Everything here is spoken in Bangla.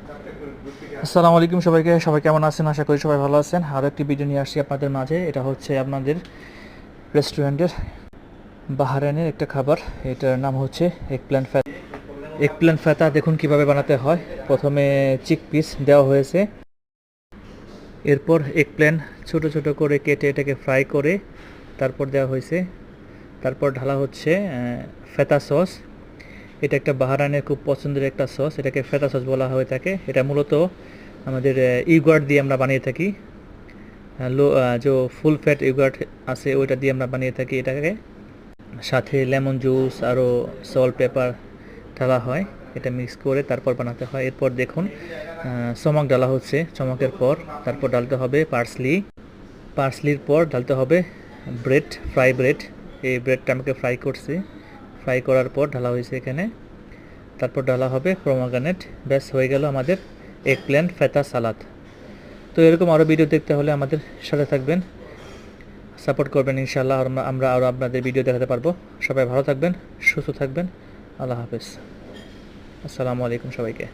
আসসালামু আলাইকুম সবাইকে। সবাই কেমন আছেন? আশা করি সবাই ভালো আছেন। আরও একটি ভিডিও নিয়ে আসছি আপনাদের মাঝে। এটা হচ্ছে আপনাদের রেস্টুরেন্টের বাহারাইনের একটা খাবার। এটার নাম হচ্ছে এগ প্ল্যান ফেতা। দেখুন কিভাবে বানাতে হয়। প্রথমে চিক পিস দেওয়া হয়েছে, এরপর এগ প্ল্যান ছোট ছোট করে কেটে এটাকে ফ্রাই করে তারপর দেওয়া হয়েছে। তারপর ঢালা হচ্ছে ফেতা সস। এটা একটা বাহারাইনের খুব পছন্দের একটা সস, এটাকে ফেতা সস বলা হয়ে থাকে। এটা মূলত আমাদের ইউগার্ট দিয়ে আমরা বানিয়ে থাকি। যে ফুল ফ্যাট ইউগার্ট আছে ওইটা দিয়ে আমরা বানিয়ে থাকি এটাকে। সাথে লেমন জুস আরও সল্ট পেপার ঢালা হয়, এটা মিক্স করে তারপর বানাতে হয়। এরপর দেখুন চমক ডালা হচ্ছে। চমকের পর তারপর ডালতে হবে পার্সলির পর ডালতে হবে ফ্রাই ব্রেড। এই ব্রেডটা আমাকে ফ্রাই করছি, ফ্রাই করার পর ঢালা হয়েছে এখানে। তারপর ডালা হবে পোমেগ্রানেট। ব্যাস হয়ে গেল আমাদের এগ প্ল্যান ফেতা সালাদ। তো এরকম আরও ভিডিও দেখতে হলে আমাদের সাথে থাকবেন, সাপোর্ট করবেন ইনশাআল্লাহ। আমরা আরও আপনাদের ভিডিও দেখাতে পারবো। সবাই ভালো থাকবেন, সুস্থ থাকবেন। আল্লাহ হাফেজ। আসসালামু আলাইকুম সবাইকে।